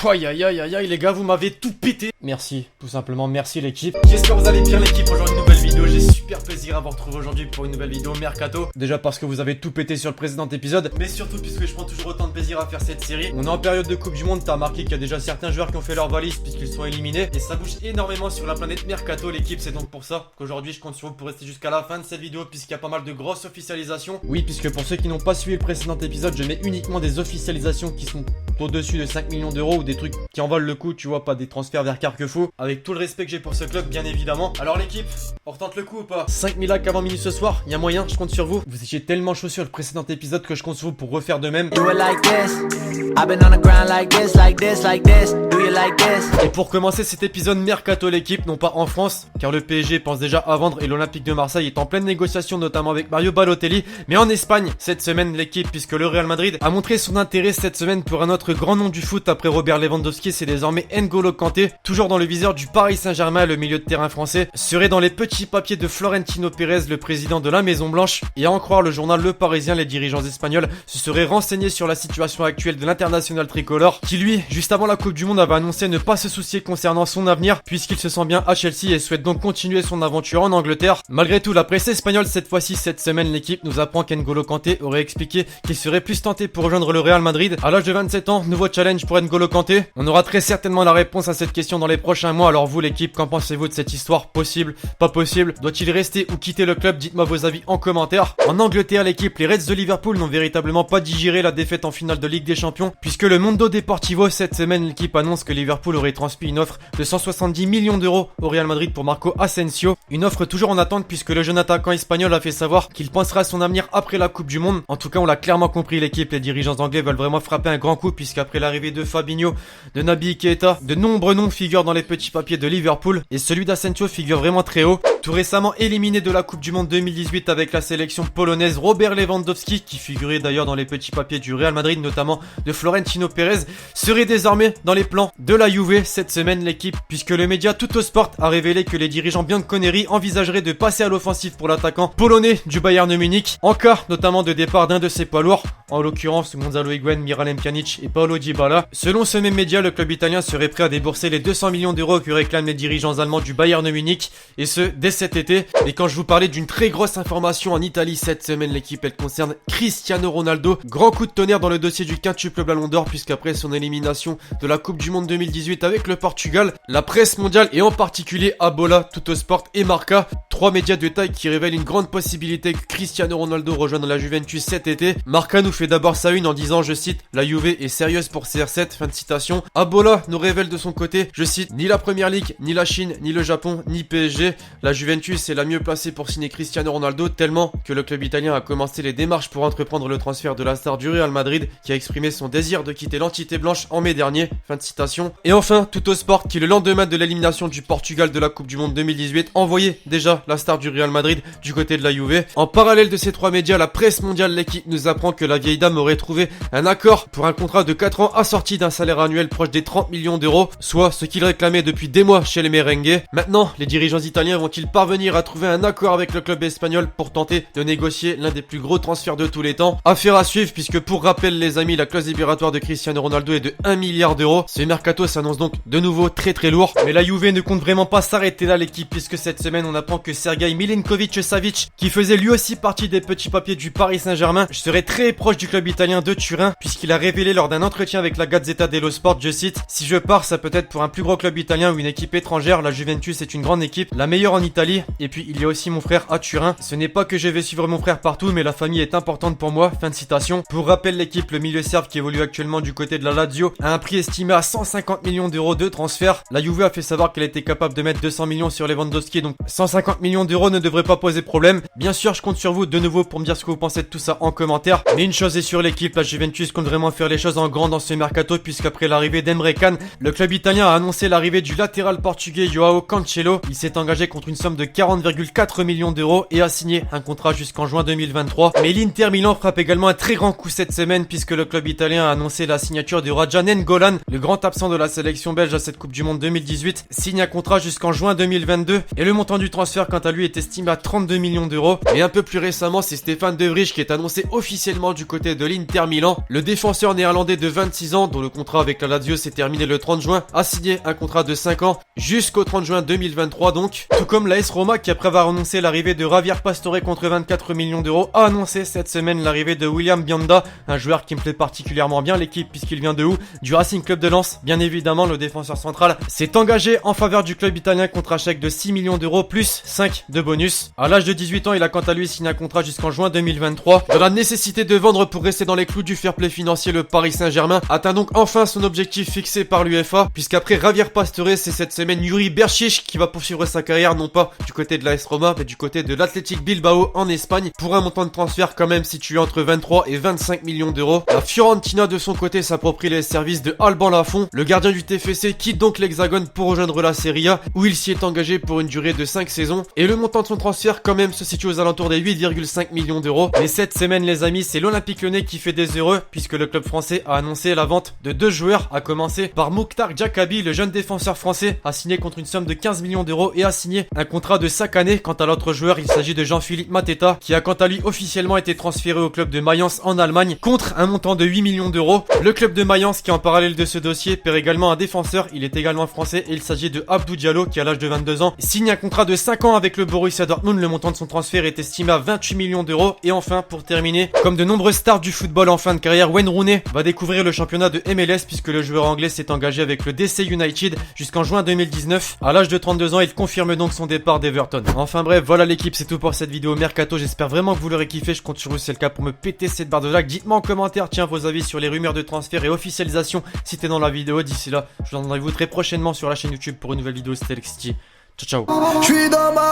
Aïe aïe aïe aïe aïe les gars, vous m'avez tout pété. Merci, tout simplement merci l'équipe. J'espère que vous allez bien l'équipe. Aujourd'hui une nouvelle vidéo, j'ai super plaisir à vous retrouver aujourd'hui pour une nouvelle vidéo Mercato. Déjà parce que vous avez tout pété sur le précédent épisode, mais surtout puisque je prends toujours autant de plaisir à faire cette série. On est en période de Coupe du Monde, t'as remarqué qu'il y a déjà certains joueurs qui ont fait leur valise puisqu'ils sont éliminés. Et ça bouge énormément sur la planète Mercato l'équipe, c'est donc pour ça qu'aujourd'hui je compte sur vous pour rester jusqu'à la fin de cette vidéo puisqu'il y a pas mal de grosses officialisations. Oui, puisque pour ceux qui n'ont pas suivi le précédent épisode, je mets uniquement des officialisations qui sont au-dessus de 5 millions d'euros ou des trucs qui en valent le coup, tu vois, pas des transferts vers Carquefou. Avec tout le respect que j'ai pour ce club, bien évidemment. Alors l'équipe, on retente le coup ou pas? 5000 likes avant minuit ce soir, y a moyen, je compte sur vous. Vous étiez tellement chaud sur le précédent épisode que je compte sur vous pour refaire de même. Et pour commencer cet épisode Mercato l'équipe, non pas en France, car le PSG pense déjà à vendre et l'Olympique de Marseille est en pleine négociation notamment avec Mario Balotelli, mais en Espagne cette semaine l'équipe, puisque le Real Madrid a montré son intérêt cette semaine pour un autre grand nom du foot après Robert Lewandowski, c'est désormais N'Golo Kanté, toujours dans le viseur du Paris Saint-Germain. Le milieu de terrain français serait dans les petits papiers de Florentino Pérez, le président de la Maison Blanche, et à en croire le journal Le Parisien, les dirigeants espagnols se seraient renseignés sur la situation actuelle de l'international tricolore, qui lui, juste avant la Coupe du Monde, avait annoncé ne pas se soucier concernant son avenir puisqu'il se sent bien à Chelsea et souhaite donc continuer son aventure en Angleterre. Malgré tout, la presse espagnole cette fois-ci, cette semaine, l'équipe nous apprend qu'N'Golo Kanté aurait expliqué qu'il serait plus tenté pour rejoindre le Real Madrid à l'âge de 27 ans. Nouveau challenge pour N'Golo Kanté. On aura très certainement la réponse à cette question dans les prochains mois. Alors vous l'équipe, qu'en pensez-vous de cette histoire? Possible? Pas possible? Doit-il rester ou quitter le club? Dites-moi vos avis en commentaire. En Angleterre, l'équipe, les Reds de Liverpool n'ont véritablement pas digéré la défaite en finale de Ligue des Champions puisque le Mundo Deportivo cette semaine, l'équipe annonce que Liverpool aurait transmis une offre de 170 millions d'euros au Real Madrid pour Marco Asensio. Une offre toujours en attente puisque le jeune attaquant espagnol a fait savoir qu'il pensera à son avenir après la Coupe du Monde. En tout cas, on l'a clairement compris l'équipe, les dirigeants anglais veulent vraiment frapper un grand coup puisqu'après l'arrivée de Fabinho, de Naby Keita, de nombreux noms figurent dans les petits papiers de Liverpool et celui d'Asensio figure vraiment très haut. Tout récemment éliminé de la Coupe du Monde 2018 avec la sélection polonaise, Robert Lewandowski, qui figurait d'ailleurs dans les petits papiers du Real Madrid, notamment de Florentino Pérez, serait désormais dans les plans de la Juve cette semaine l'équipe, puisque le média Tuttosport a révélé que les dirigeants bianconeri envisageraient de passer à l'offensive pour l'attaquant polonais du Bayern Munich, en cas notamment de départ d'un de ses poids lourds, en l'occurrence Gonzalo Higuaín, Miralem Pjanic et Paulo Dybala. Selon ce même média, le club italien serait prêt à débourser les 200 millions d'euros que réclament les dirigeants allemands du Bayern Munich, et ce dès cet été. Et quand je vous parlais d'une très grosse information en Italie cette semaine, l'équipe elle concerne Cristiano Ronaldo. Grand coup de tonnerre dans le dossier du quintuple ballon d'or puisqu'après son élimination de la Coupe du Monde 2018 avec le Portugal, la presse mondiale et en particulier Abola, Tuttosport et Marca, trois médias de taille qui révèlent une grande possibilité que Cristiano Ronaldo rejoigne la Juventus cet été. Marca nous fait d'abord sa une en disant, je cite, la Juve est sérieuse pour CR7, fin de citation. Abola nous révèle de son côté, je cite, ni la Première Ligue, ni la Chine, ni le Japon, ni PSG, la Juventus est la mieux placée pour signer Cristiano Ronaldo, tellement que le club italien a commencé les démarches pour entreprendre le transfert de la star du Real Madrid qui a exprimé son désir de quitter l'entité blanche en mai dernier, fin de citation. Et enfin, Tuttosport qui le lendemain de l'élimination du Portugal de la Coupe du Monde 2018 envoyait déjà la star du Real Madrid du côté de la Juve. En parallèle de ces trois médias, la presse mondiale, l'équipe nous apprend que la vieille dame aurait trouvé un accord pour un contrat de 4 ans assorti d'un salaire annuel proche des 30 millions d'euros, soit ce qu'il réclamait depuis des mois chez les merengues. Maintenant, les dirigeants italiens vont-ils parvenir à trouver un accord avec le club espagnol pour tenter de négocier l'un des plus gros transferts de tous les temps? Affaire à suivre puisque pour rappel les amis, la clause libératoire de Cristiano Ronaldo est de 1 milliard d'euros. Ce mercato s'annonce donc de nouveau très très lourd, mais la Juve ne compte vraiment pas s'arrêter là l'équipe puisque cette semaine on apprend que Sergei Milinkovic-Savic, qui faisait lui aussi partie des petits papiers du Paris Saint-Germain, serait très proche du club italien de Turin puisqu'il a révélé lors d'un entretien avec la Gazzetta dello Sport, je cite, si je pars ça peut être pour un plus gros club italien ou une équipe étrangère, la Juventus est une grande équipe, la meilleure en Italie, et puis il y a aussi mon frère à Turin, ce n'est pas que je vais suivre mon frère partout mais la famille est importante pour moi, fin de citation. Pour rappel l'équipe, le milieu serbe qui évolue actuellement du côté de la Lazio a un prix estimé à 150 millions d'euros de transfert. La Juve a fait savoir qu'elle était capable de mettre 200 millions sur Lewandowski, donc 150 millions d'euros ne devrait pas poser problème. Bien sûr je compte sur vous de nouveau pour me dire ce que vous pensez de tout ça en commentaire, mais une chose est sûre l'équipe, la Juventus compte vraiment faire les choses en grand dans ce mercato puisqu'après l'arrivée d'Emre Can, le club italien a annoncé l'arrivée du latéral portugais Joao Cancelo. Il s'est engagé contre une somme de 40,4 millions d'euros et a signé un contrat jusqu'en juin 2023. Mais l'Inter Milan frappe également un très grand coup cette semaine puisque le club italien a annoncé la signature de Raja Nainggolan, le grand absent de la sélection belge à cette Coupe du Monde 2018, signe un contrat jusqu'en juin 2022 et le montant du transfert quant à lui est estimé à 32 millions d'euros. Et un peu plus récemment, c'est Stefan De Vrij qui est annoncé officiellement du côté de l'Inter Milan. Le défenseur néerlandais de 26 ans, dont le contrat avec la Lazio s'est terminé le 30 juin, a signé un contrat de 5 ans jusqu'au 30 juin 2023 donc. Tout comme l'AS Roma qui, après avoir annoncé l'arrivée de Javier Pastore contre 24 millions d'euros, a annoncé cette semaine l'arrivée de William Bionda, un joueur qui me plaît particulièrement bien l'équipe puisqu'il vient de où? Du Racing Club de Lens. Bien évidemment, le défenseur central s'est engagé en faveur du club italien contre un chèque de 6 millions d'euros plus 5 de bonus. À l'âge de 18 ans, il a quant à lui signé un contrat jusqu'en juin 2023. Dans la nécessité de vendre pour rester dans les clous du fair play financier, le Paris Saint-Germain atteint donc enfin son objectif fixé par l'UEFA, puisqu'après Javier Pastore, c'est cette semaine Yuri Berchiche qui va poursuivre sa carrière non pas du côté de l'AS Roma, mais du côté de l'Athletic Bilbao en Espagne, pour un montant de transfert quand même situé entre 23 et 25 millions d'euros. La Fiorentina de son côté s'approprie les services de Alban Lafont. Le gardien du TFC quitte donc l'Hexagone pour rejoindre la Serie A, où il s'y est engagé pour une durée de 5 saisons, et le montant de son transfert quand même se situe aux alentours des 8,5 millions d'euros. Mais cette semaine les amis, c'est l'Olympique Lyonnais qui fait des heureux, puisque le club français a annoncé la vente de 2 joueurs, à commencer par Mouktar Djakabi, le jeune défenseur français, a signé contre une somme de 15 millions d'euros et a signé un contrat de 5 années. Quant à l'autre joueur, il s'agit de Jean-Philippe Mateta, qui a quant à lui officiellement été transféré au club de Mayence en Allemagne, contre un montant de 8 millions d'euros. Le club de Mayence, qui en parallèle de ce dossier perd également un défenseur, il est également français et il s'agit de Abdou Diallo qui à l'âge de 22 ans signe un contrat de 5 ans avec le Borussia Dortmund. Le montant de son transfert est estimé à 28 millions d'euros. Et enfin, pour terminer, comme de nombreuses stars du football en fin de carrière, Wayne Rooney va découvrir le championnat de MLS puisque le joueur anglais s'est engagé avec le DC United jusqu'en juin 2019. À l'âge de 32 ans, il confirme donc son départ d'Everton. Enfin bref, voilà l'équipe, c'est tout pour cette vidéo Mercato. J'espère vraiment que vous l'aurez kiffé. Je compte sur vous, c'est le cas, pour me péter cette barre de like. Dites-moi en commentaire, tiens, vos avis sur les rumeurs de transfert et officialisation citées dans la vidéo. D'ici là, je vous donne rendez-vous très prochainement sur la chaîne YouTube pour une nouvelle vidéo. C'était Alexis. Ciao ciao.